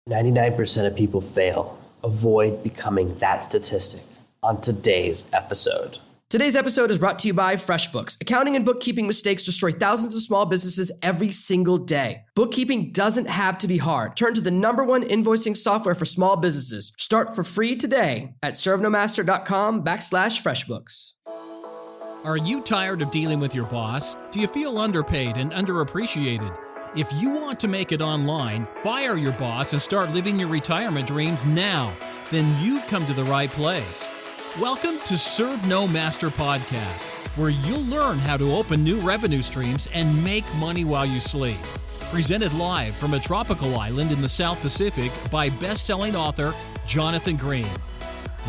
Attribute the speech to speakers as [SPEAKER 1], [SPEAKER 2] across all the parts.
[SPEAKER 1] 99% of people fail. Avoid becoming that statistic on today's episode.
[SPEAKER 2] Today's episode is brought to you by FreshBooks. Accounting and bookkeeping mistakes destroy thousands of small businesses every single day. Bookkeeping doesn't have to be hard. Turn to the #1 invoicing software for small businesses. Start for free today at servenomaster.com/FreshBooks.
[SPEAKER 3] Are you tired of dealing with your boss? Do you feel underpaid and underappreciated? If you want to make it online, fire your boss and start living your retirement dreams now, then you've come to the right place. Welcome to Serve No Master Podcast, where you'll learn how to open new revenue streams and make money while you sleep. Presented live from a tropical island in the South Pacific by best-selling author Jonathan Green.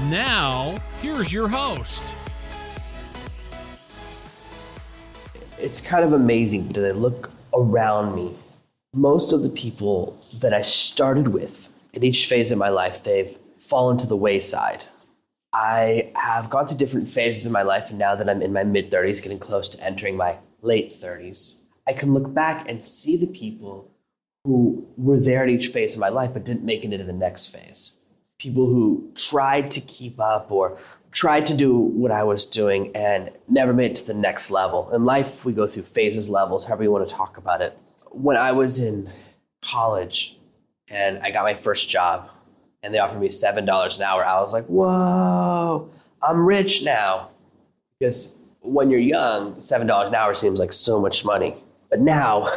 [SPEAKER 3] Now, here's your host.
[SPEAKER 1] It's kind of amazing because I look around me. Most of the people that I started with at each phase of my life, they've fallen to the wayside. I have gone through different phases in my life, and now that I'm in my mid-30s, getting close to entering my late 30s, I can look back and see the people who were there at each phase of my life but didn't make it into the next phase. People who tried to keep up or tried to do what I was doing and never made it to the next level. In life, we go through phases, levels, however you want to talk about it. When I was in college and I got my first job, and they offered me $7 an hour, I was like, whoa, I'm rich now. Because when you're young, $7 an hour seems like so much money. But now,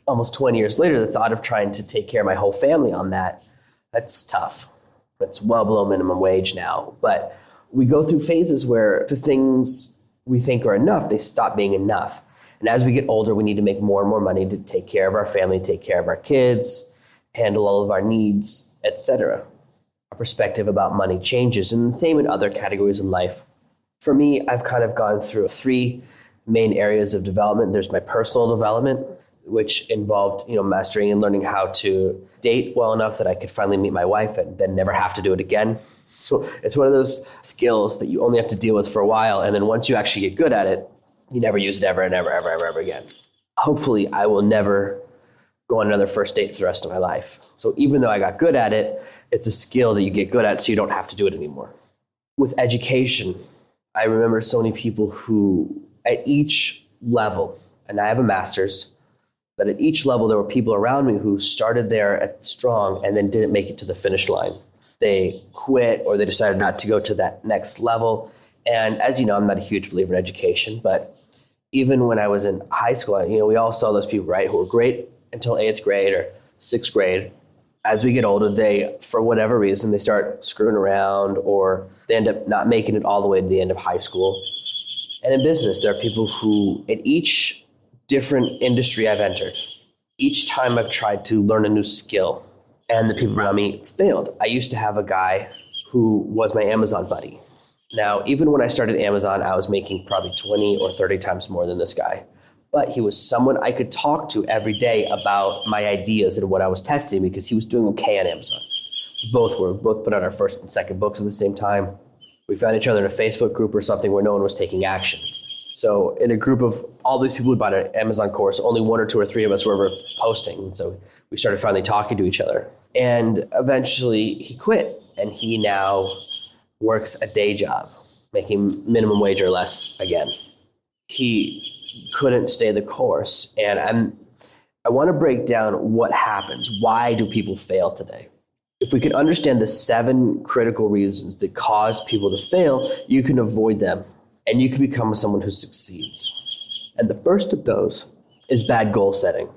[SPEAKER 1] almost 20 years later, the thought of trying to take care of my whole family on that's tough. That's well below minimum wage now. But we go through phases where the things we think are enough, they stop being enough. And as we get older, we need to make more and more money to take care of our family, take care of our kids, handle all of our needs, etc. Our perspective about money changes, and the same in other categories in life. For me, I've kind of gone through 3 main areas of development. There's my personal development, which involved, mastering and learning how to date well enough that I could finally meet my wife and then never have to do it again. So it's one of those skills that you only have to deal with for a while, and then once you actually get good at it, you never use it ever and ever, ever, ever, ever again. Hopefully, I will never go on another first date for the rest of my life. So even though I got good at it, it's a skill that you get good at so you don't have to do it anymore. With education, I remember so many people who at each level, and I have a master's, but at each level there were people around me who started there at strong and then didn't make it to the finish line. They quit or they decided not to go to that next level. And as you know, I'm not a huge believer in education, but even when I was in high school, we all saw those people, right, who were great until 8th grade or 6th grade. As we get older, they, for whatever reason, they start screwing around or they end up not making it all the way to the end of high school. And in business, there are people who, at each different industry I've entered, each time I've tried to learn a new skill, and the people around me failed. I used to have a guy who was my Amazon buddy. Now, even when I started Amazon, I was making probably 20 or 30 times more than this guy. But he was someone I could talk to every day about my ideas and what I was testing because he was doing okay on Amazon. We both put out our first and second books at the same time. We found each other in a Facebook group or something where no one was taking action. So in a group of all these people who bought an Amazon course, only 1 or 2 or 3 of us were ever posting. And so we started finally talking to each other. And eventually he quit, and he now works a day job, making minimum wage or less again. He couldn't stay the course. And I want to break down what happens. Why do people fail today? If we can understand the 7 critical reasons that cause people to fail, you can avoid them and you can become someone who succeeds. And the first of those is bad goal setting.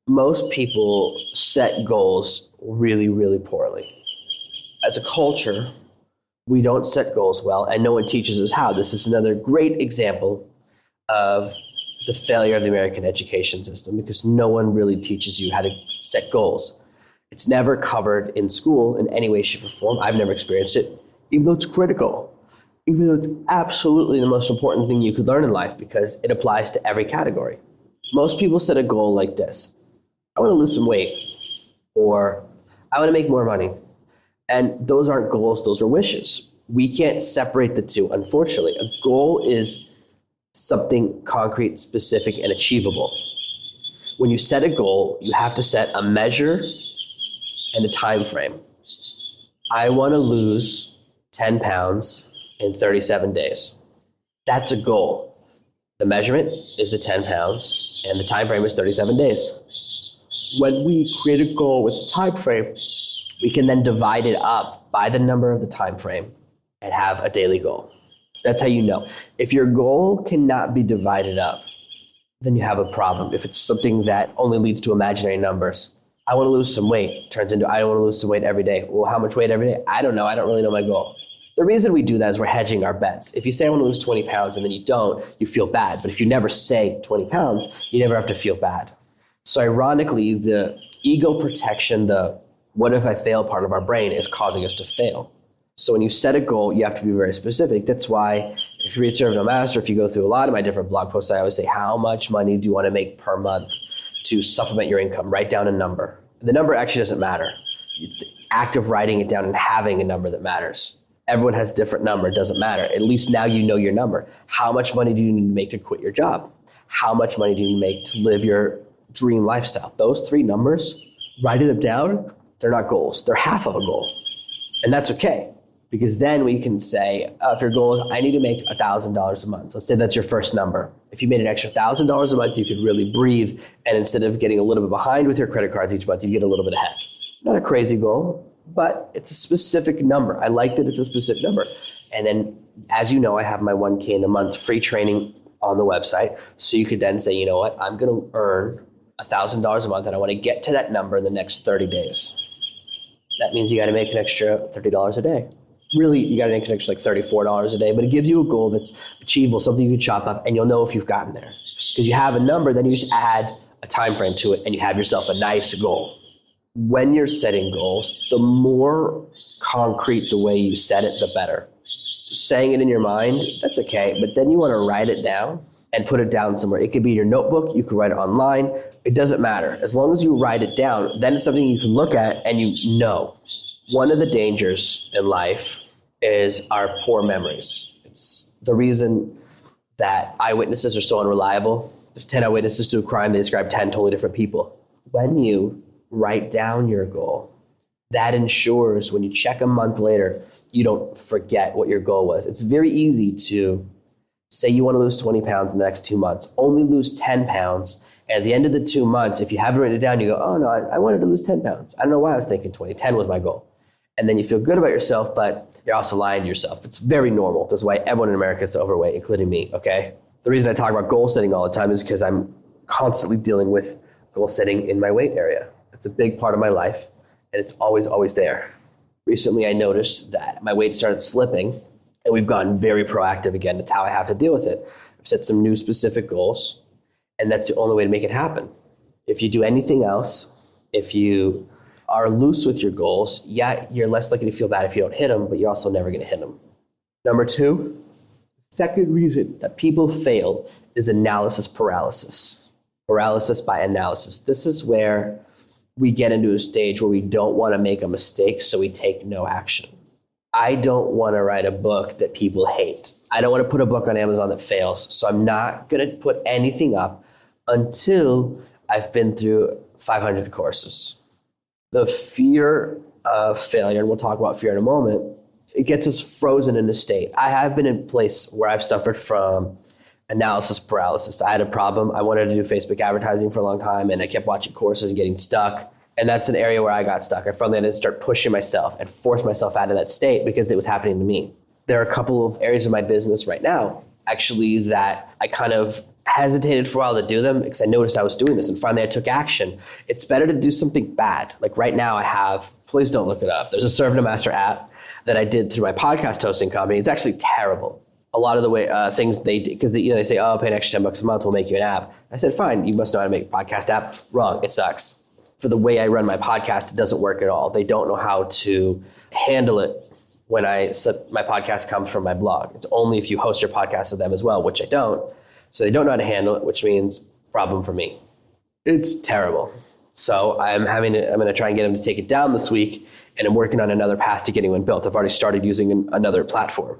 [SPEAKER 1] Most people set goals really, really poorly. As a culture, we don't set goals well, and no one teaches us how. This is another great example of the failure of the American education system because no one really teaches you how to set goals. It's never covered in school in any way, shape, or form. I've never experienced it, even though it's critical, even though it's absolutely the most important thing you could learn in life because it applies to every category. Most people set a goal like this. I want to lose some weight, or I want to make more money. And those aren't goals, those are wishes. We can't separate the two, unfortunately. A goal is something concrete, specific, and achievable. When you set a goal, you have to set a measure and a time frame. I want to lose 10 pounds in 37 days. That's a goal. The measurement is the 10 pounds and the time frame is 37 days. When we create a goal with a time frame, we can then divide it up by the number of the time frame and have a daily goal. That's how you know. If your goal cannot be divided up, then you have a problem. If it's something that only leads to imaginary numbers, I want to lose some weight turns into I want to lose some weight every day. Well, how much weight every day? I don't know. I don't really know my goal. The reason we do that is we're hedging our bets. If you say I want to lose 20 pounds and then you don't, you feel bad. But if you never say 20 pounds, you never have to feel bad. So ironically, the ego protection, the what if I fail part of our brain is causing us to fail. So when you set a goal, you have to be very specific. That's why if you read Serve No Master, if you go through a lot of my different blog posts, I always say, how much money do you want to make per month to supplement your income? Write down a number. The number actually doesn't matter. The act of writing it down and having a number that matters. Everyone has a different number. It doesn't matter. At least now you know your number. How much money do you need to make to quit your job? How much money do you make to live your dream lifestyle? Those three numbers, writing them down, they're not goals. They're half of a goal. And that's okay. Because then we can say, if your goal is, I need to make $1,000 a month. Let's say that's your first number. If you made an extra $1,000 a month, you could really breathe. And instead of getting a little bit behind with your credit cards each month, you get a little bit ahead. Not a crazy goal, but it's a specific number. I like that it's a specific number. And then, as you know, I have my 1K in a month free training on the website. So you could then say, you know what, I'm going to earn $1,000 a month and I want to get to that number in the next 30 days. That means you got to make an extra $30 a day. Really, you got to make an extra like $34 a day, but it gives you a goal that's achievable, something you can chop up, and you'll know if you've gotten there. Because you have a number, then you just add a time frame to it, and you have yourself a nice goal. When you're setting goals, the more concrete the way you set it, the better. Saying it in your mind, that's okay, but then you want to write it down and put it down somewhere. It could be in your notebook, you could write it online, it doesn't matter. As long as you write it down, then it's something you can look at and you know. One of the dangers in life is our poor memories. It's the reason that eyewitnesses are so unreliable. There's 10 eyewitnesses to a crime, they describe 10 totally different people. When you write down your goal, that ensures when you check a month later, you don't forget what your goal was. It's very easy to say you want to lose 20 pounds in the next 2 months, only lose 10 pounds. And at the end of the 2 months, if you haven't written it down, you go, oh no, I wanted to lose 10 pounds. I don't know why I was thinking 20. 10 was my goal. And then you feel good about yourself, but you're also lying to yourself. It's very normal. That's why everyone in America is overweight, including me, okay? The reason I talk about goal setting all the time is because I'm constantly dealing with goal setting in my weight area. It's a big part of my life, and it's always, always there. Recently, I noticed that my weight started slipping, and we've gotten very proactive again. That's how I have to deal with it. I've set some new specific goals, and that's the only way to make it happen. If you do anything else, if you are loose with your goals, yeah, you're less likely to feel bad if you don't hit them, but you're also never going to hit them. Number two, second reason that people fail is analysis paralysis. Paralysis by analysis. This is where we get into a stage where we don't want to make a mistake, so we take no action. I don't want to write a book that people hate. I don't want to put a book on Amazon that fails, so I'm not going to put anything up until I've been through 500 courses. The fear of failure, and we'll talk about fear in a moment, it gets us frozen in a state. I have been in a place where I've suffered from analysis paralysis. I had a problem. I wanted to do Facebook advertising for a long time, and I kept watching courses and getting stuck. And that's an area where I got stuck. I finally had to start pushing myself and force myself out of that state because it was happening to me. There are a couple of areas of my business right now, actually, that I kind of hesitated for a while to do them because I noticed I was doing this, and finally I took action. It's better to do something bad. Like right now I have, please don't look it up, there's a Serve No Master app that I did through my podcast hosting company. It's actually terrible. A lot of the way things they do, because they say, oh, pay an extra $10 a month, we'll make you an app. I said, fine, you must know how to make a podcast app. Wrong, it sucks. For the way I run my podcast, it doesn't work at all. They don't know how to handle it when my podcast comes from my blog. It's only if you host your podcast with them as well, which I don't. So they don't know how to handle it, which means problem for me. It's terrible. So I'm going to try and get them to take it down this week, and I'm working on another path to getting one built. I've already started using another platform.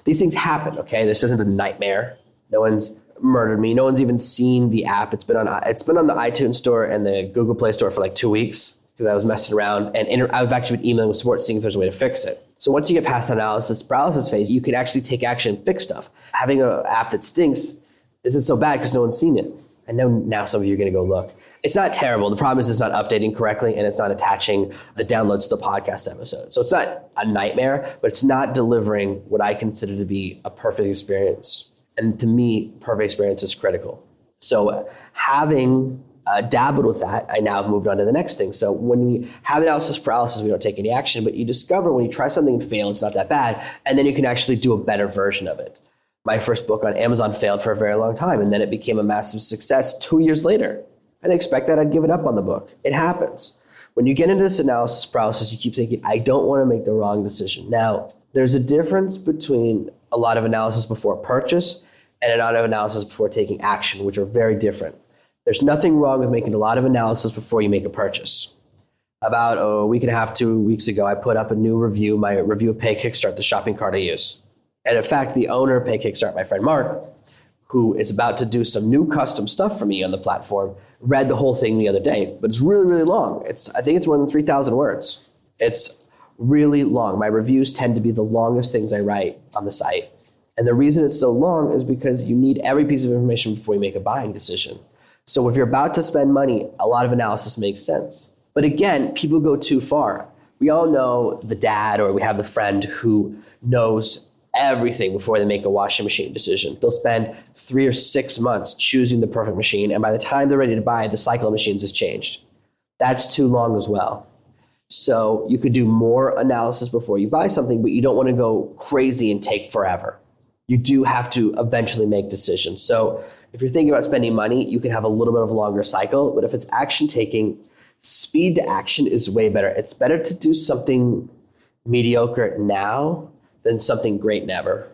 [SPEAKER 1] These things happen, okay? This isn't a nightmare. No one's murdered me. No one's even seen the app. It's been on the iTunes store and the Google Play store for like 2 weeks. because I was messing around, and I've actually been emailing with support seeing if there's a way to fix it. So once you get past the analysis paralysis phase, you can actually take action and fix stuff. Having an app that stinks isn't so bad because no one's seen it. I know now some of you are going to go look. It's not terrible. The problem is it's not updating correctly, and it's not attaching the downloads to the podcast episode. So it's not a nightmare, but it's not delivering what I consider to be a perfect experience. And to me, perfect experience is critical. So having dabbled with that, I now have moved on to the next thing. So when we have analysis paralysis, we don't take any action, but you discover when you try something and fail, it's not that bad. And then you can actually do a better version of it. My first book on Amazon failed for a very long time, and then it became a massive success 2 years later. I didn't expect that I'd give it up on the book. It happens. When you get into this analysis paralysis, you keep thinking, I don't want to make the wrong decision. Now, there's a difference between a lot of analysis before purchase and a lot of analysis before taking action, which are very different. There's nothing wrong with making a lot of analysis before you make a purchase. About a week and a half, 2 weeks ago, I put up a new review, my review of Pay Kickstart, the shopping cart I use. And in fact, the owner of Pay Kickstart, my friend Mark, who is about to do some new custom stuff for me on the platform, read the whole thing the other day. But it's really, really long. I think it's more than 3,000 words. It's really long. My reviews tend to be the longest things I write on the site. And the reason it's so long is because you need every piece of information before you make a buying decision. So if you're about to spend money, a lot of analysis makes sense. But again, people go too far. We all know the dad, or we have the friend who knows everything before they make a washing machine decision. They'll spend 3 or 6 months choosing the perfect machine, and by the time they're ready to buy, the cycle of machines has changed. That's too long as well. So you could do more analysis before you buy something, but you don't want to go crazy and take forever. You do have to eventually make decisions. So if you're thinking about spending money, you can have a little bit of a longer cycle, but if it's action taking, speed to action is way better. It's better to do something mediocre now than something great never.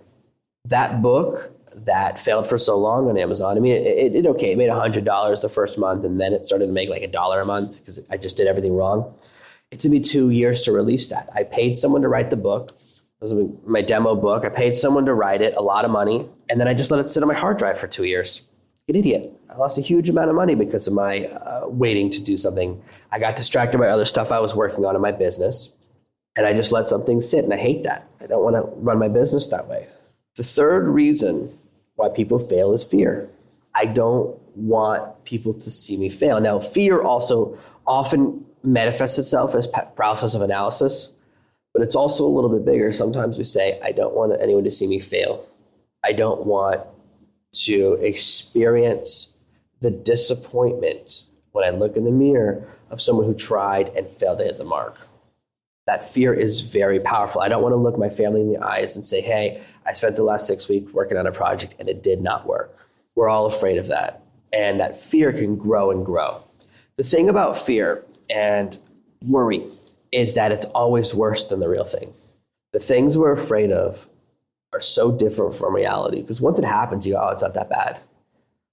[SPEAKER 1] That book that failed for so long on Amazon, I mean, it did okay. It made $100 the first month, and then it started to make like $1 a month because I just did everything wrong. It took me 2 years to release that. I paid someone to write the book. It was my demo book. I paid someone to write it, a lot of money, and then I just let it sit on my hard drive for 2 years. An idiot. I lost a huge amount of money because of my waiting to do something. I got distracted by other stuff I was working on in my business, and I just let something sit, and I hate that. I don't want to run my business that way. The third reason why people fail is fear. I don't want people to see me fail. Now, fear also often manifests itself as paralysis of analysis, but it's also a little bit bigger. Sometimes we say, I don't want anyone to see me fail. I don't want to experience the disappointment when I look in the mirror of someone who tried and failed to hit the mark. That fear is very powerful. I don't want to look my family in the eyes and say, hey, I spent the last 6 weeks working on a project and it did not work. We're all afraid of that. And that fear can grow and grow. The thing about fear and worry is that it's always worse than the real thing. The things we're afraid of are so different from reality because once it happens, you go, oh, it's not that bad.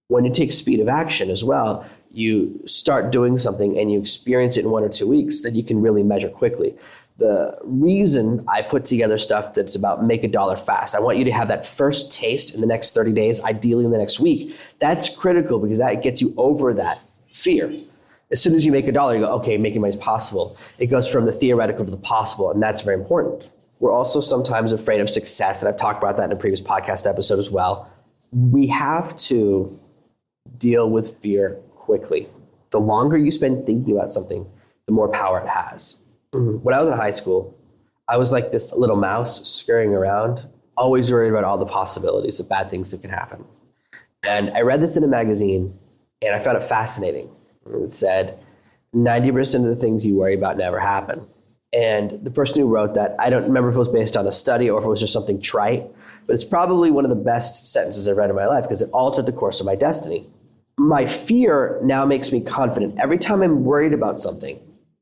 [SPEAKER 1] When you take speed of action as well, you start doing something and you experience it in 1 or 2 weeks, then you can really measure quickly. The reason I put together stuff that's about make $1 fast, I want you to have that first taste in the next 30 days, ideally in the next week. That's critical because that gets you over that fear. As soon as you make $1, you go, okay, making money is possible. It goes from the theoretical to the possible, and that's very important. We're also sometimes afraid of success, and I've talked about that in a previous podcast episode as well. We have to deal with fear quickly. The longer you spend thinking about something, the more power it has. When I was in high school, I was like this little mouse scurrying around, always worried about all the possibilities of bad things that could happen. And I read this in a magazine, and I found it fascinating. It said, 90% of the things you worry about never happen. And the person who wrote that, I don't remember if it was based on a study or if it was just something trite, but it's probably one of the best sentences I've read in my life because it altered the course of my destiny. My fear now makes me confident. Every time I'm worried about something,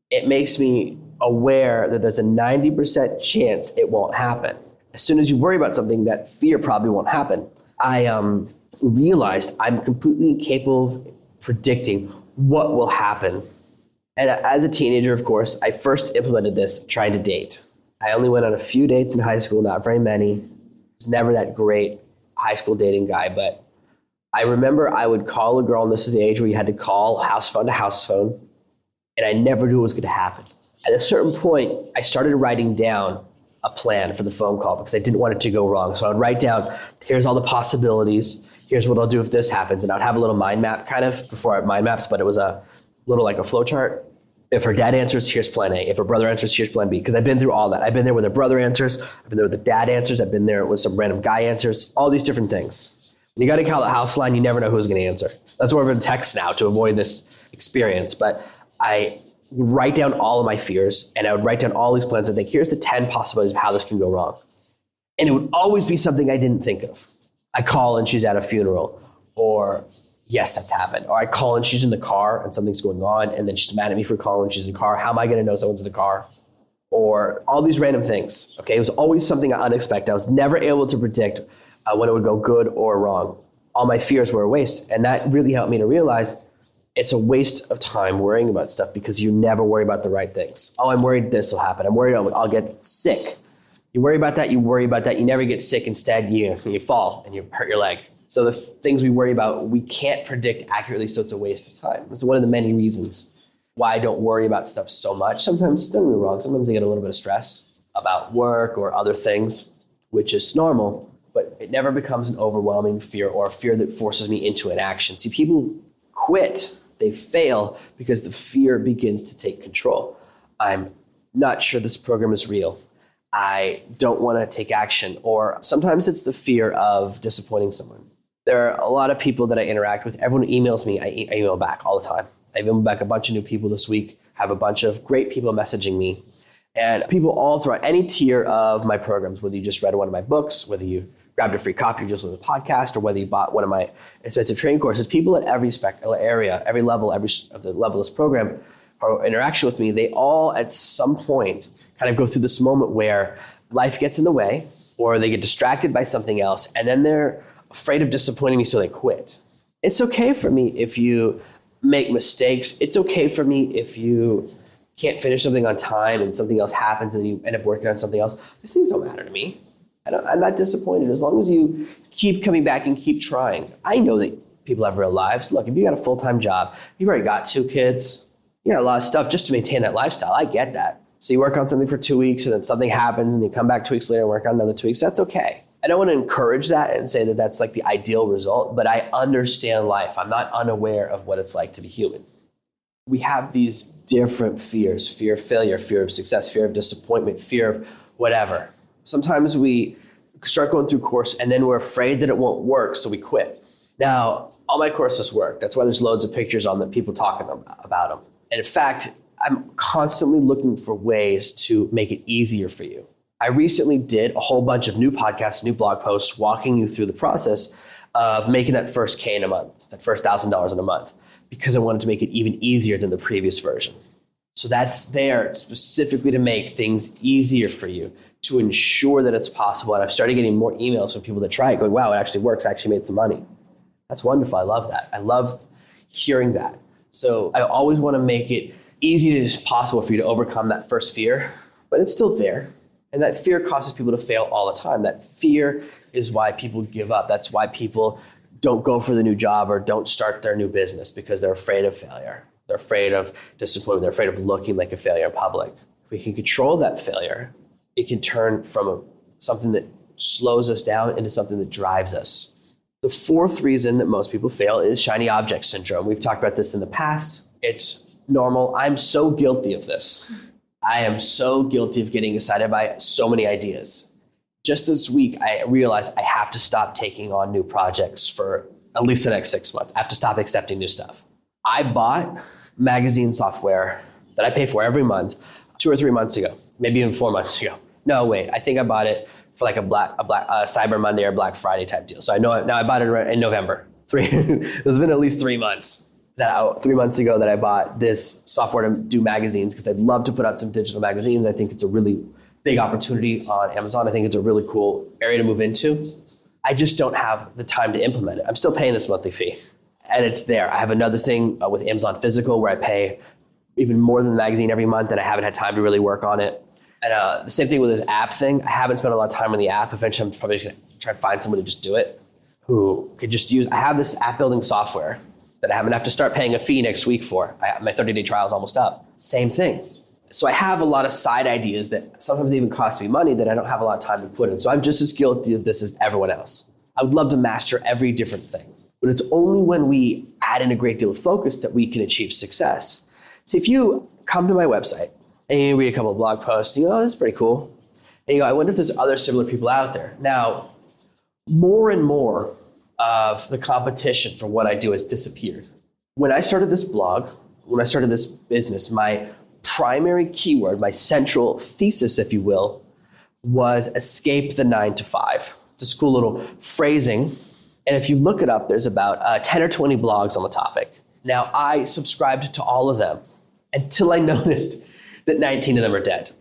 [SPEAKER 1] it makes me aware that there's a 90% chance it won't happen. As soon as you worry about something, that fear probably won't happen. I realized I'm completely incapable of predicting what will happen. And as a teenager, of course, I first implemented this trying to date. I only went on a few dates in high school, not very many. I was never that great high school dating guy, but I remember I would call a girl, and this is the age where you had to call house phone to house phone. and I never knew what was going to happen. At a certain point, I started writing down a plan for the phone call because I didn't want it to go wrong. So I would write down, here's all the possibilities. Here's what I'll do if this happens. And I'd have a little mind map kind of before I had mind maps, but it was a little like a flow chart. If her dad answers, here's plan A. If her brother answers, here's plan B. Because I've been through all that. I've been there when her brother answers. I've been there when the dad answers. I've been there when some random guy answers. All these different things. When you got to call the house line, you never know who's going to answer. That's why we're in text now to avoid this experience. But I would write down all of my fears, and I would write down all these plans and think, here's the 10 possibilities of how this can go wrong. And it would always be something I didn't think of. I call and she's at a funeral, or yes, that's happened. Or I call and she's in the car and something's going on, and then she's mad at me for calling and she's in the car. How am I going to know someone's in the car? Or all these random things. Okay, it was always something unexpected. I was never able to predict when it would go good or wrong. All my fears were a waste, and that really helped me to realize it's a waste of time worrying about stuff because you never worry about the right things. Oh, I'm worried this will happen. I'm worried I'll get sick. You worry about that, you never get sick. Instead, you fall and you hurt your leg. So the things we worry about, we can't predict accurately, so it's a waste of time. This is one of the many reasons why I don't worry about stuff so much. Sometimes, don't get me wrong, sometimes I get a little bit of stress about work or other things, which is normal, but it never becomes an overwhelming fear or a fear that forces me into an action. See, people quit. They fail because the fear begins to take control. I'm not sure this program is real. I don't want to take action. Or sometimes it's the fear of disappointing someone. There are a lot of people that I interact with. Everyone emails me. I email back all the time. I've emailed back a bunch of new people this week. Have a bunch of great people messaging me. And people all throughout any tier of my programs, whether you just read one of my books, whether you grabbed a free copy just listened to the podcast, or whether you bought one of my expensive training courses, people at every area, every level, of the level of this program or interaction with me, they all at some point kind of go through this moment where life gets in the way or they get distracted by something else, and then they're afraid of disappointing me, so they quit. It's okay for me if you make mistakes. It's okay for me if you can't finish something on time and something else happens and you end up working on something else. These things don't matter to me. I'm not disappointed as long as you keep coming back and keep trying. I know that people have real lives. Look, if you got a full-time job, you've already got 2 kids, you got a lot of stuff just to maintain that lifestyle. I get that. So you work on something for 2 weeks and then something happens and you come back 2 weeks later and work on another 2 weeks. That's okay. I don't want to encourage that and say that that's like the ideal result, but I understand life. I'm not unaware of what it's like to be human. We have these different fears: fear of failure, fear of success, fear of disappointment, fear of whatever. Sometimes we start going through course and then we're afraid that it won't work, so we quit. Now, all my courses work. That's why there's loads of pictures on them, people talking about them. And in fact, I'm constantly looking for ways to make it easier for you. I recently did a whole bunch of new podcasts, new blog posts, walking you through the process of making that first K in a month, that first $1,000 in a month, because I wanted to make it even easier than the previous version. So that's there specifically to make things easier for you, to ensure that it's possible. And I've started getting more emails from people that try it going, wow, it actually works. I actually made some money. That's wonderful. I love that. I love hearing that. So I always want to make it easy as possible for you to overcome that first fear, but it's still there. And that fear causes people to fail all the time. That fear is why people give up. That's why people don't go for the new job or don't start their new business, because they're afraid of failure. They're afraid of disappointment. They're afraid of looking like a failure in public. If we can control that failure, it can turn from something that slows us down into something that drives us. The fourth reason that most people fail is shiny object syndrome. We've talked about this in the past. It's normal. I'm so guilty of this. I am so guilty of getting excited by so many ideas. Just this week, I realized I have to stop taking on new projects for at least the next 6 months. I have to stop accepting new stuff. I bought magazine software that I pay for every month 2 or 3 months ago, maybe even 4 months ago. No, wait, I think I bought it for like a Cyber Monday or Black Friday type deal. So I know now I bought it in November. It's been at least 3 months. 3 months ago that I bought this software to do magazines, because I'd love to put out some digital magazines. I think it's a really big opportunity on Amazon. I think it's a really cool area to move into. I just don't have the time to implement it. I'm still paying this monthly fee, and it's there. I have another thing with Amazon Physical where I pay even more than the magazine every month, and I haven't had time to really work on it. And the same thing with this app thing. I haven't spent a lot of time on the app. Eventually, I'm probably going to try to find someone to just do it who could just use. I have this app building software that I'm going to have to start paying a fee next week for. My 30-day trial is almost up. Same thing. So I have a lot of side ideas that sometimes even cost me money that I don't have a lot of time to put in. So I'm just as guilty of this as everyone else. I would love to master every different thing, but it's only when we add in a great deal of focus that we can achieve success. See, if you come to my website and you read a couple of blog posts, and you go, oh, this is pretty cool. And you go, I wonder if there's other similar people out there. Now, more and more of the competition for what I do has disappeared. When I started this blog, when I started this business, my primary keyword, my central thesis, if you will, was escape the 9-to-5. It's a cool little phrasing. And if you look it up, there's about 10 or 20 blogs on the topic. Now, I subscribed to all of them until I noticed that 19 of them are dead.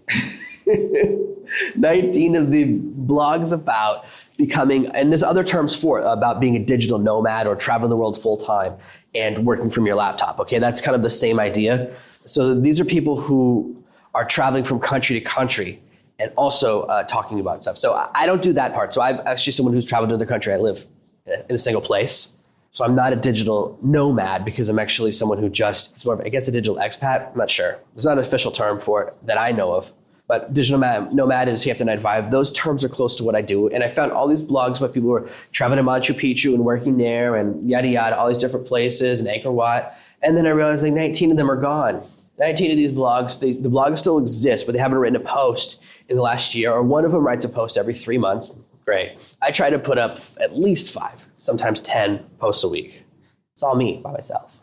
[SPEAKER 1] 19 of the blogs about becoming, and there's other terms for it, about being a digital nomad or traveling the world full time and working from your laptop. Okay, that's kind of the same idea. So these are people who are traveling from country to country and also talking about stuff. So I don't do that part. So I'm actually someone who's traveled to the country. I live in a single place. So I'm not a digital nomad because I'm actually someone who just, it's more of, I guess, a digital expat. I'm not sure. There's not an official term for it that I know of. But digital nomad and escape the 9-to-5, those terms are close to what I do. And I found all these blogs about people who are traveling to Machu Picchu and working there and yada, yada, all these different places and Angkor Wat. And then I realized like 19 of them are gone. 19 of these blogs, the blogs still exist, but they haven't written a post in the last year, or one of them writes a post every 3 months. Great. I try to put up at least 5, sometimes 10 posts a week. It's all me by myself.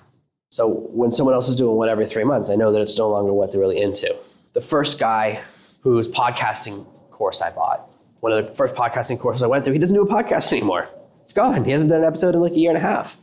[SPEAKER 1] So when someone else is doing one every 3 months, I know that it's no longer what they're really into. The first guy whose podcasting course I bought, one of the first podcasting courses I went through, he doesn't do a podcast anymore. It's gone. He hasn't done an episode in like a year and a half.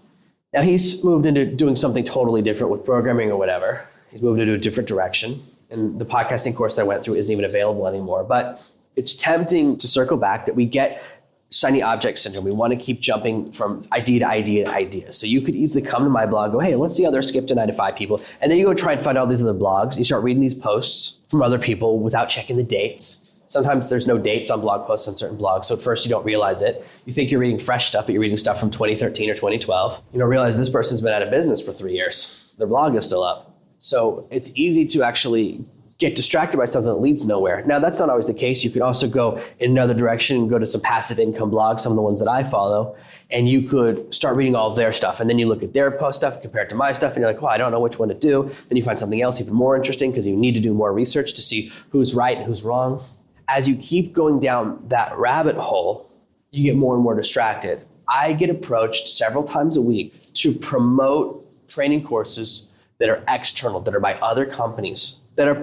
[SPEAKER 1] Now he's moved into doing something totally different with programming or whatever. He's moved into a different direction. And the podcasting course that I went through isn't even available anymore. But it's tempting to circle back that we get shiny object syndrome. We want to keep jumping from idea to idea to idea. So you could easily come to my blog, go, hey, let's see other skip to 9-to-5 people. And then you go try and find all these other blogs. You start reading these posts from other people without checking the dates. Sometimes there's no dates on blog posts on certain blogs. So at first you don't realize it. You think you're reading fresh stuff, but you're reading stuff from 2013 or 2012. You don't realize this person's been out of business for 3 years. Their blog is still up. So it's easy to actually get distracted by something that leads nowhere. Now, that's not always the case. You could also go in another direction and go to some passive income blogs, some of the ones that I follow, and you could start reading all of their stuff. And then you look at their post stuff compared to my stuff, and you're like, oh, I don't know which one to do. Then you find something else even more interesting because you need to do more research to see who's right and who's wrong. As you keep going down that rabbit hole, you get more and more distracted. I get approached several times a week to promote training courses that are external, that are by other companies.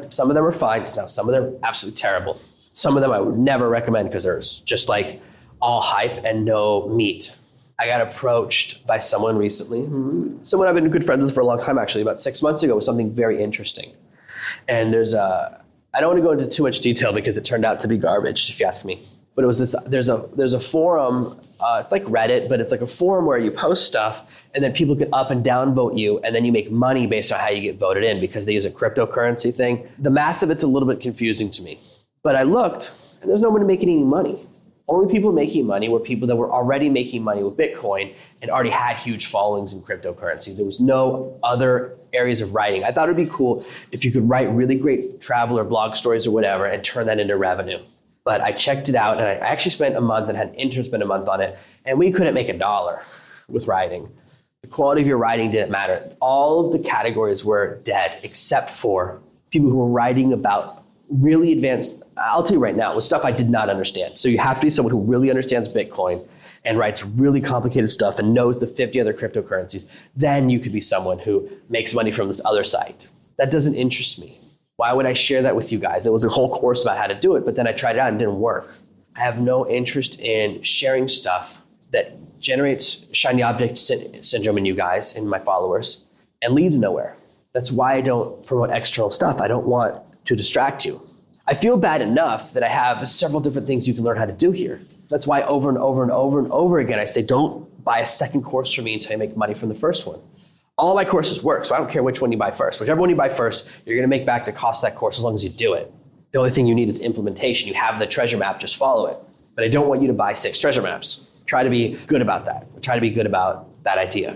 [SPEAKER 1] Some of them are fine. Now, some of them are absolutely terrible. Some of them I would never recommend because there's just like all hype and no meat. I got approached by someone recently, someone I've been good friends with for a long time, actually, about 6 months ago, with something very interesting. And I don't want to go into too much detail because it turned out to be garbage, if you ask me. But it was this, there's a forum, it's like Reddit, but it's like a forum where you post stuff and then people can up and down vote you, and then you make money based on how you get voted in because they use a cryptocurrency thing. The math of it's a little bit confusing to me. But I looked and there's no one making any money. Only people making money were people that were already making money with Bitcoin and already had huge followings in cryptocurrency. There was no other areas of writing. I thought it'd be cool if you could write really great travel or blog stories or whatever and turn that into revenue. But I checked it out and I actually spent a month and had an intern spend a month on it, and we couldn't make $1 with writing. The quality of your writing didn't matter. All of the categories were dead except for people who were writing about really advanced, I'll tell you right now, it was stuff I did not understand. So you have to be someone who really understands Bitcoin and writes really complicated stuff and knows the 50 other cryptocurrencies. Then you could be someone who makes money from this other site. That doesn't interest me. Why would I share that with you guys? It was a whole course about how to do it, but then I tried it out and it didn't work. I have no interest in sharing stuff that generates shiny object syndrome in you guys, in my followers, and leads nowhere. That's why I don't promote external stuff. I don't want to distract you. I feel bad enough that I have several different things you can learn how to do here. That's why over and over and over and over again, I say, don't buy a second course from me until you make money from the first one. All my courses work, so I don't care which one you buy first. Whichever one you buy first, you're gonna make back the cost of that course as long as you do it. The only thing you need is implementation. You have the treasure map, just follow it. But I don't want you to buy 6 treasure maps. Try to be good about that. Try to be good about that idea.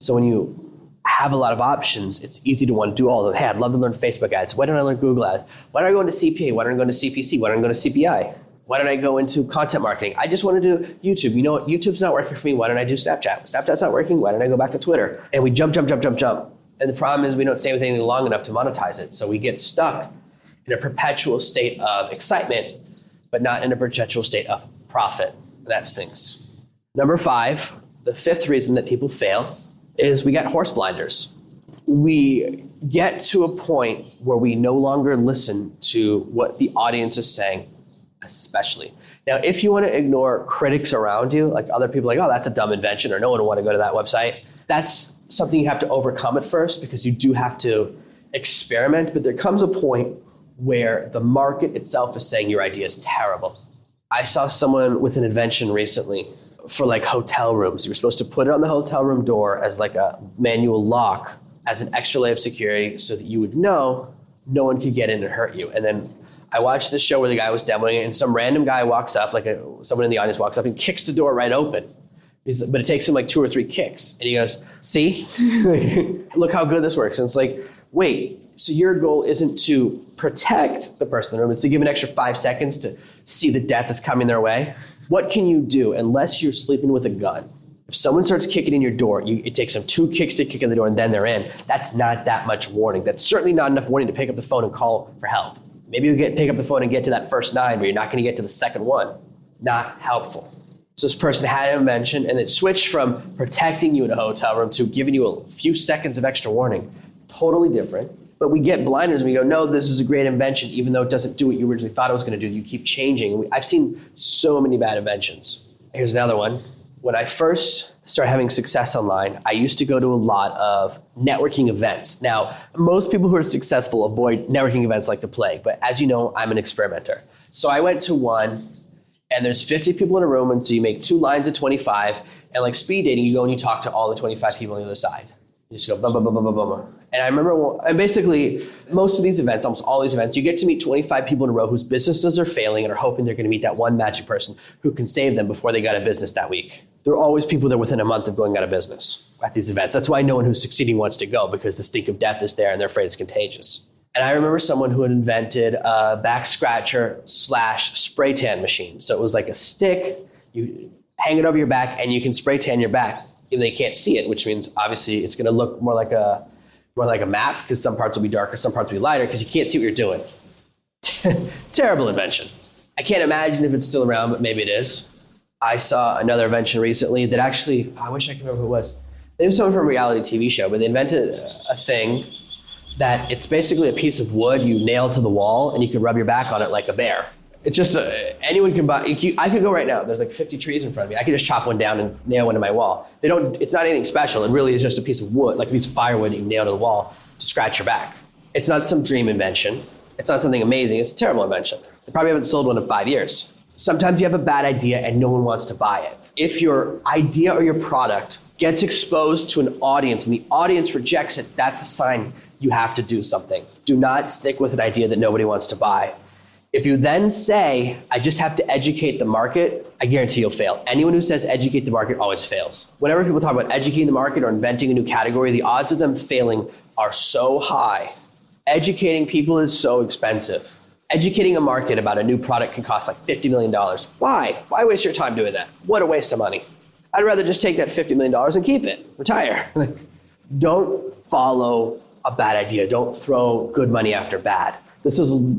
[SPEAKER 1] So when you have a lot of options, it's easy to want to do all of them. Hey, I'd love to learn Facebook ads. Why don't I learn Google ads? Why don't I go into CPA? Why don't I go into CPC? Why don't I go into CPI? Why don't I go into content marketing? I just want to do YouTube. You know what? YouTube's not working for me. Why don't I do Snapchat? Snapchat's not working. Why don't I go back to Twitter? And we jump. And the problem is we don't stay with anything long enough to monetize it. So we get stuck in a perpetual state of excitement, but not in a perpetual state of profit. That stinks. Number 5, the 5th reason that people fail is we get horse blinders. We get to a point where we no longer listen to what the audience is saying, especially. Now, if you want to ignore critics around you, like other people like, oh, that's a dumb invention, or no one will want to go to that website, that's something you have to overcome at first, because you do have to experiment. But there comes a point where the market itself is saying your idea is terrible. I saw someone with an invention recently for like hotel rooms. You were supposed to put it on the hotel room door as like a manual lock, as an extra layer of security, so that you would know no one could get in and hurt you. And then I watched this show where the guy was demoing it, and some random guy walks up, someone in the audience walks up and kicks the door right open. But it takes him like 2 or 3 kicks. And he goes, see, look how good this works. And it's like, wait, so your goal isn't to protect the person in the room, it's to give an extra 5 seconds to see the death that's coming their way. What can you do unless you're sleeping with a gun? If someone starts kicking in your door, it takes them 2 kicks to kick in the door and then they're in. That's not that much warning. That's certainly not enough warning to pick up the phone and call for help. Maybe you pick up the phone and get to that first 9, but you're not going to get to the second one. Not helpful. So this person had an invention, and it switched from protecting you in a hotel room to giving you a few seconds of extra warning. Totally different. But we get blinders and we go, no, this is a great invention, even though it doesn't do what you originally thought it was going to do. You keep changing. I've seen so many bad inventions. Here's another one. When I first started having success online, I used to go to a lot of networking events. Now, most people who are successful avoid networking events like the plague, but as you know, I'm an experimenter. So I went to one, and there's 50 people in a room, and so you make 2 lines of 25, and like speed dating, you go and you talk to all the 25 people on the other side. You just go bum, bum, bum, bum, bum, bum. And I remember, and basically, most of these events, almost all these events, you get to meet 25 people in a row whose businesses are failing and are hoping they're going to meet that one magic person who can save them before they got a business that week. There are always people that are within a month of going out of business at these events. That's why no one who's succeeding wants to go, because the stink of death is there and they're afraid it's contagious. And I remember someone who had invented a back scratcher / spray tan machine. So it was like a stick, you hang it over your back and you can spray tan your back. Even though you can't see it, which means obviously it's going to look more like a map, because some parts will be darker, some parts will be lighter, because you can't see what you're doing. Terrible invention. I can't imagine if it's still around, but maybe it is. I saw another invention recently that actually, I wish I could remember who it was. It was someone from a reality TV show, but they invented a thing that it's basically a piece of wood you nail to the wall and you can rub your back on it like a bear. It's just, anyone can buy, I could go right now, there's like 50 trees in front of me. I could just chop one down and nail one to my wall. It's not anything special. It really is just a piece of wood, like a piece of firewood that you can nail to the wall to scratch your back. It's not some dream invention. It's not something amazing. It's a terrible invention. They probably haven't sold one in 5 years. Sometimes you have a bad idea and no one wants to buy it. If your idea or your product gets exposed to an audience and the audience rejects it, that's a sign you have to do something. Do not stick with an idea that nobody wants to buy. If you then say, I just have to educate the market, I guarantee you'll fail. Anyone who says educate the market always fails. Whenever people talk about educating the market or inventing a new category, the odds of them failing are so high. Educating people is so expensive. Educating a market about a new product can cost like $50 million. Why? Why waste your time doing that? What a waste of money. I'd rather just take that $50 million and keep it, retire. Don't follow a bad idea. Don't throw good money after bad. This is a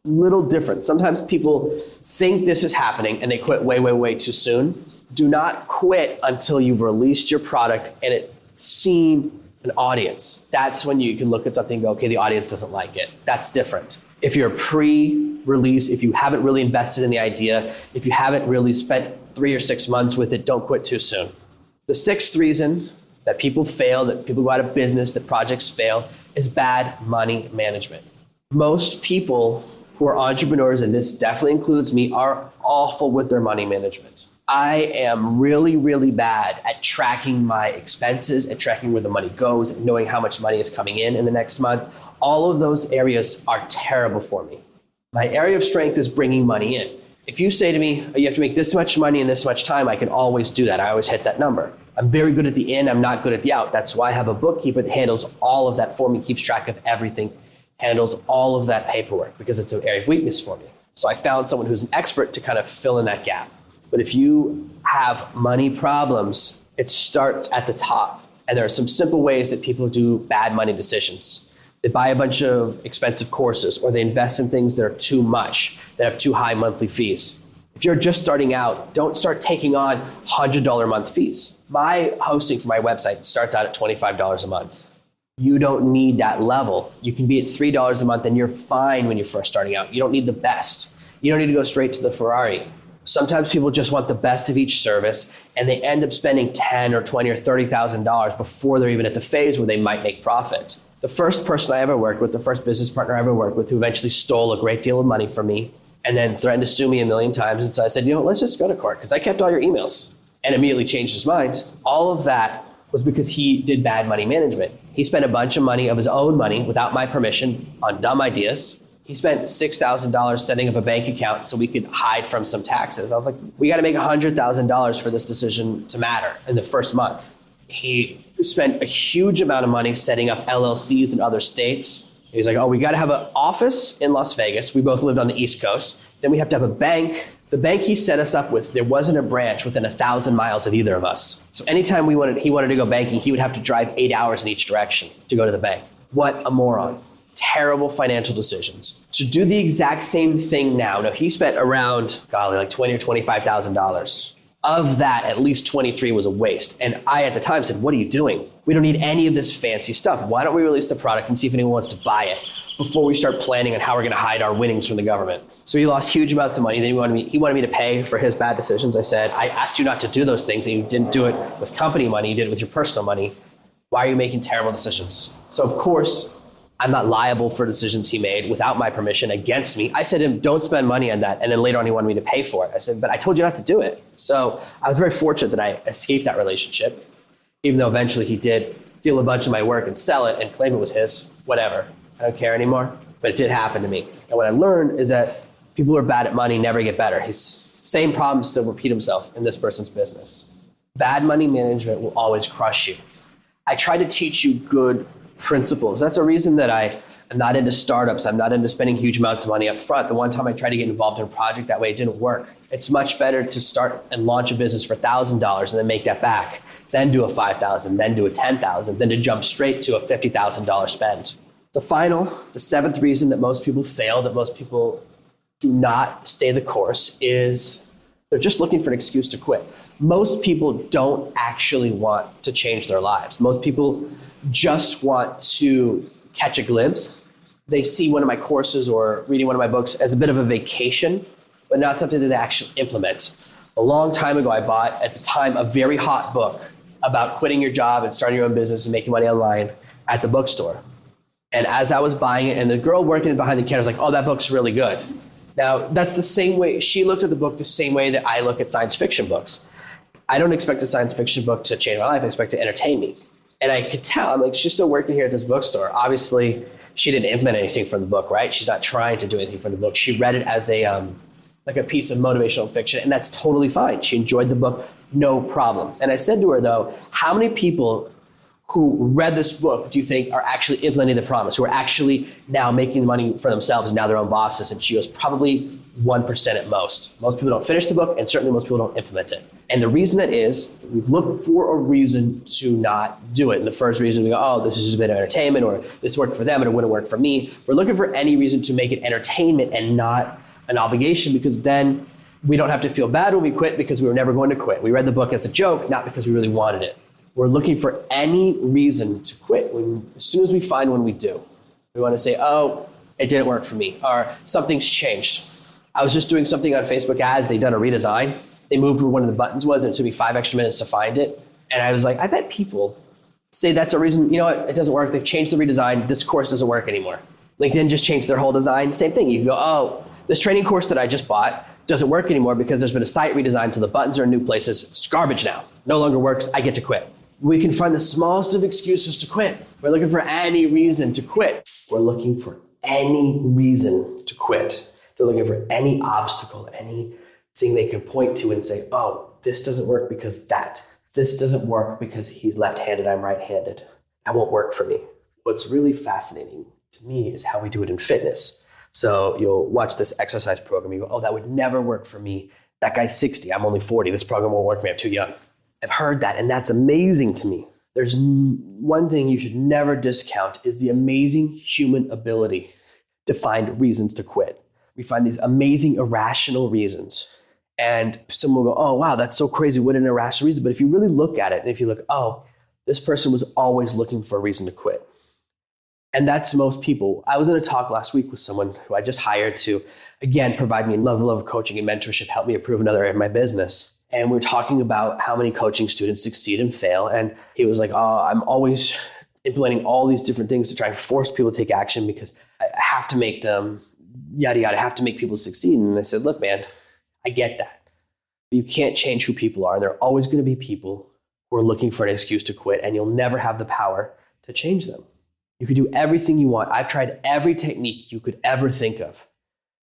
[SPEAKER 1] little different. Sometimes people think this is happening and they quit way, way, way too soon. Do not quit until you've released your product and it's seen an audience. That's when you can look at something and go, okay, the audience doesn't like it. That's different. If you're pre-release, if you haven't really invested in the idea, if you haven't really spent 3 or 6 months with it, don't quit too soon. The 6th reason that people fail, that people go out of business, that projects fail, is bad money management. Most people who are entrepreneurs, and this definitely includes me, are awful with their money management. I am really, really bad at tracking my expenses, at tracking where the money goes, and knowing how much money is coming in the next month. All of those areas are terrible for me. My area of strength is bringing money in. If you say to me, you have to make this much money in this much time, I can always do that. I always hit that number. I'm very good at the in, I'm not good at the out. That's why I have a bookkeeper that handles all of that for me, keeps track of everything, handles all of that paperwork, because it's an area of weakness for me. So I found someone who's an expert to kind of fill in that gap. But if you have money problems, it starts at the top. And there are some simple ways that people do bad money decisions. They buy a bunch of expensive courses, or they invest in things that are too much, that have too high monthly fees. If you're just starting out, don't start taking on $100 a month fees. My hosting for my website starts out at $25 a month. You don't need that level. You can be at $3 a month and you're fine when you're first starting out. You don't need the best. You don't need to go straight to the Ferrari. Sometimes people just want the best of each service, and they end up spending $10 or $20 or $30,000 before they're even at the phase where they might make profit. The first person I ever worked with, the first business partner I ever worked with, who eventually stole a great deal of money from me and then threatened to sue me a million times. And so I said, let's just go to court, because I kept all your emails, and immediately changed his mind. All of that was because he did bad money management. He spent a bunch of money, of his own money, without my permission, on dumb ideas. He spent $6,000 setting up a bank account so we could hide from some taxes. I was like, we got to make $100,000 for this decision to matter in the first month. He spent a huge amount of money setting up LLCs in other states. He was like, we got to have an office in Las Vegas. We both lived on the East Coast. Then we have to have a bank. The bank he set us up with, there wasn't a branch within 1,000 miles of either of us. So anytime he wanted to go banking, he would have to drive 8 hours in each direction to go to the bank. What a moron. Terrible financial decisions. To do the exact same thing now, he spent around, like $20,000 or $25,000. Of that, at least 23 was a waste. And I, at the time, said, what are you doing? We don't need any of this fancy stuff. Why don't we release the product and see if anyone wants to buy it before we start planning on how we're going to hide our winnings from the government? So he lost huge amounts of money. Then he wanted me to pay for his bad decisions. I said, I asked you not to do those things, and you didn't do it with company money. You did it with your personal money. Why are you making terrible decisions? So of course, I'm not liable for decisions he made without my permission against me. I said to him, don't spend money on that. And then later on, he wanted me to pay for it. I said, but I told you not to do it. So I was very fortunate that I escaped that relationship, even though eventually he did steal a bunch of my work and sell it and claim it was his. Whatever. I don't care anymore. But it did happen to me. And what I learned is that people who are bad at money never get better. His same problems still repeat himself in this person's business. Bad money management will always crush you. I try to teach you good principles. That's a reason that I'm not into startups. I'm not into spending huge amounts of money up front. The one time I tried to get involved in a project that way, it didn't work. It's much better to start and launch a business for $1,000 and then make that back, then do a $5,000, then do a $10,000, then to jump straight to a $50,000 spend. The seventh reason that most people fail, that most people do not stay the course, is they're just looking for an excuse to quit. Most people don't actually want to change their lives. Most people just want to catch a glimpse. They see one of my courses or reading one of my books as a bit of a vacation, but not something that they actually implement. A long time ago, I bought, at the time, a very hot book about quitting your job and starting your own business and making money online at the bookstore. And as I was buying it, and the girl working behind the counter was like, that book's really good. Now, that's the same way, she looked at the book the same way that I look at science fiction books. I don't expect a science fiction book to change my life. I expect it to entertain me. And I could tell, I'm like, she's still working here at this bookstore. Obviously, she didn't implement anything from the book, right? She's not trying to do anything from the book. She read it as a piece of motivational fiction, and that's totally fine. She enjoyed the book, no problem. And I said to her, though, how many people who read this book do you think are actually implementing the promise, who are actually now making money for themselves and now their own bosses? And she goes, probably 1% at most. Most people don't finish the book, and certainly most people don't implement it. And the reason that is, we look for a reason to not do it. And the first reason we go, this is just a bit of entertainment, or this worked for them and it wouldn't work for me. We're looking for any reason to make it entertainment and not an obligation, because then we don't have to feel bad when we quit because we were never going to quit. We read the book as a joke, not because we really wanted it. We're looking for any reason to quit. As soon as we find one, we do. We want to say, it didn't work for me, or something's changed. I was just doing something on Facebook ads. They'd done a redesign. They moved where one of the buttons was, and it took me 5 extra minutes to find it. And I was like, I bet people say that's a reason, it doesn't work. They've changed the redesign. This course doesn't work anymore. LinkedIn just changed their whole design. Same thing. You can go, this training course that I just bought doesn't work anymore because there's been a site redesign, so the buttons are in new places. It's garbage now. No longer works. I get to quit. We can find the smallest of excuses to quit. We're looking for any reason to quit. We're looking for any reason to quit. They're looking for any obstacle, anything they can point to and say, this doesn't work because that. This doesn't work because he's left-handed, I'm right-handed. That won't work for me. What's really fascinating to me is how we do it in fitness. So you'll watch this exercise program, you go, oh, that would never work for me. That guy's 60, I'm only 40. This program won't work for me, I'm too young. I've heard that, and that's amazing to me. There's one thing you should never discount is the amazing human ability to find reasons to quit. We find these amazing irrational reasons. And someone will go, oh, wow, that's so crazy. What an irrational reason. But if you really look at it, and if you look, oh, this person was always looking for a reason to quit. And that's most people. I was in a talk last week with someone who I just hired to, again, provide me a level of coaching and mentorship, help me improve another area of my business. And we're talking about how many coaching students succeed and fail. And he was like, oh, I'm always implementing all these different things to try and force people to take action because I have to make them, yada, yada, I have to make people succeed. And I said, look, man, I get that. But you can't change who people are. There are always going to be people who are looking for an excuse to quit, and you'll never have the power to change them. You could do everything you want. I've tried every technique you could ever think of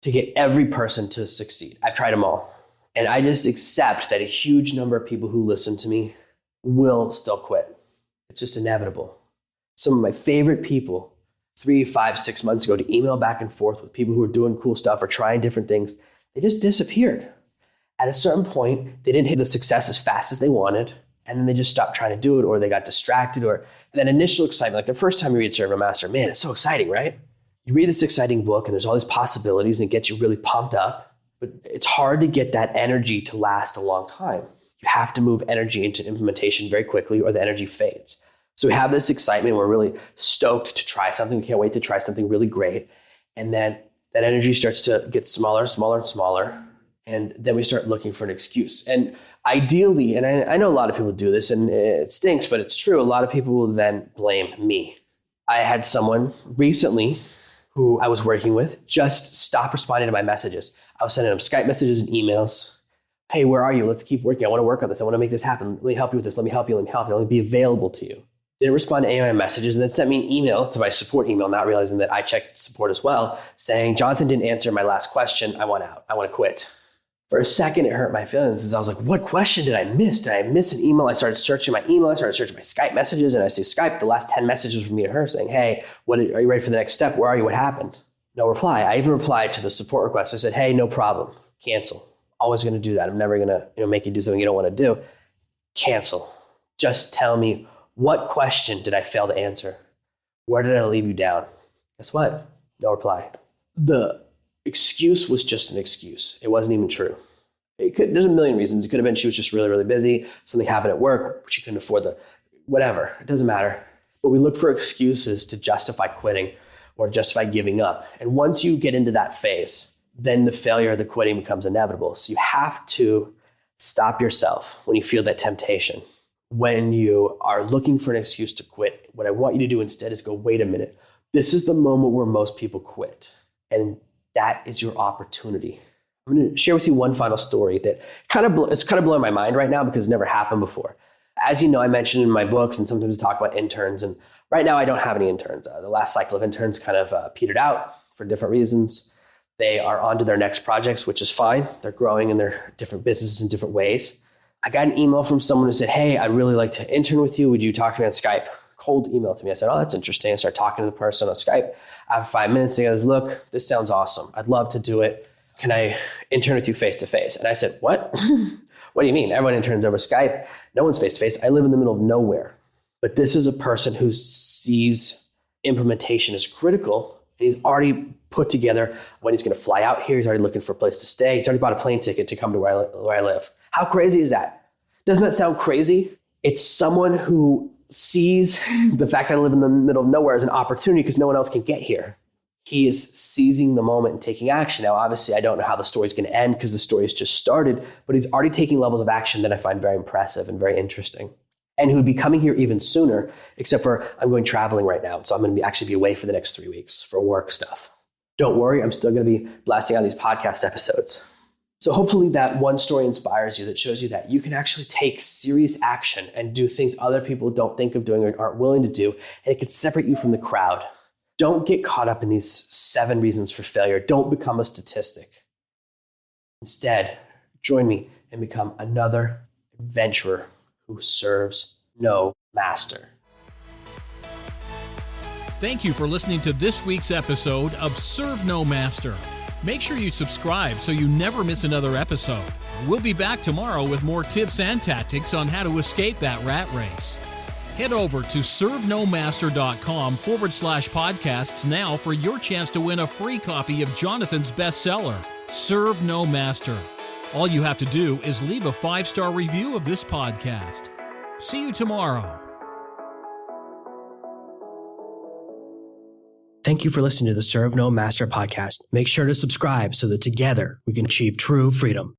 [SPEAKER 1] to get every person to succeed. I've tried them all. And I just accept that a huge number of people who listen to me will still quit. It's just inevitable. Some of my favorite people 3, 5, 6 months ago to email back and forth with people who are doing cool stuff or trying different things, they just disappeared. At a certain point, they didn't hit the success as fast as they wanted, and then they just stopped trying to do it, or they got distracted, or that initial excitement, like the first time you read Serve a Master, man, it's so exciting, right? You read this exciting book and there's all these possibilities and it gets you really pumped up, but it's hard to get that energy to last a long time. You have to move energy into implementation very quickly or the energy fades. So we have this excitement, we're really stoked to try something, we can't wait to try something really great, and then that energy starts to get smaller, smaller, and smaller, and then we start looking for an excuse. And ideally, and I know a lot of people do this, and it stinks, but it's true, a lot of people will then blame me. I had someone recently who I was working with just stop responding to my messages. I was sending them Skype messages and emails. Hey, where are you? Let's keep working. I want to work on this. I want to make this happen. Let me help you with this. Let me help you. Let me help you. Let me be available to you. Didn't respond to any of my messages, and then sent me an email to my support email, not realizing that I checked support as well, saying, Jonathan didn't answer my last question. I want out. I want to quit. For a second, it hurt my feelings because I was like, what question did I miss? Did I miss an email? I started searching my email. I started searching my Skype messages, and I see Skype, the last 10 messages from me to her saying, hey, are you ready for the next step? Where are you? What happened? No reply. I even replied to the support request. I said, hey, no problem. Cancel. Always going to do that. I'm never going to make you do something you don't want to do. Cancel. Just tell me, what question did I fail to answer? Where did I leave you down? Guess what? No reply. The excuse was just an excuse. It wasn't even true. There's a million reasons. It could have been she was just really, really busy. Something happened at work. She couldn't afford whatever. It doesn't matter. But we look for excuses to justify quitting or justify giving up. And once you get into that phase, then the failure or the quitting becomes inevitable. So you have to stop yourself when you feel that temptation. When you are looking for an excuse to quit, what I want you to do instead is go, wait a minute. This is the moment where most people quit. And that is your opportunity. I'm going to share with you one final story that it's kind of blowing my mind right now because it's never happened before. As you know, I mentioned in my books and sometimes talk about interns. And right now I don't have any interns. The last cycle of interns kind of petered out for different reasons. They are on to their next projects, which is fine. They're growing in their different businesses in different ways. I got an email from someone who said, hey, I'd really like to intern with you. Would you talk to me on Skype? Cold email to me. I said, oh, that's interesting. I started talking to the person on Skype. After 5 minutes, he goes, look, this sounds awesome. I'd love to do it. Can I intern with you face to face? And I said, what? What do you mean? Everyone interns over Skype. No one's face to face. I live in the middle of nowhere. But this is a person who sees implementation as critical. He's already put together when he's going to fly out here. He's already looking for a place to stay. He's already bought a plane ticket to come to where I live. How crazy is that? Doesn't that sound crazy? It's someone who sees the fact that I live in the middle of nowhere as an opportunity because no one else can get here. He is seizing the moment and taking action. Now, obviously, I don't know how the story's going to end because the story has just started, but he's already taking levels of action that I find very impressive and very interesting. And he would be coming here even sooner, except for I'm going traveling right now. So I'm going to actually be away for the next 3 weeks for work stuff. Don't worry, I'm still going to be blasting out these podcast episodes. So hopefully that one story inspires you, that shows you that you can actually take serious action and do things other people don't think of doing or aren't willing to do, and it can separate you from the crowd. Don't get caught up in these 7 reasons for failure. Don't become a statistic. Instead, join me and become another adventurer who serves no master.
[SPEAKER 3] Thank you for listening to this week's episode of Serve No Master. Make sure you subscribe so you never miss another episode. We'll be back tomorrow with more tips and tactics on how to escape that rat race. Head over to servenomaster.com/podcasts now for your chance to win a free copy of Jonathan's bestseller, Serve No Master. All you have to do is leave a 5-star review of this podcast. See you tomorrow.
[SPEAKER 2] Thank you for listening to the Serve No Master podcast. Make sure to subscribe so that together we can achieve true freedom.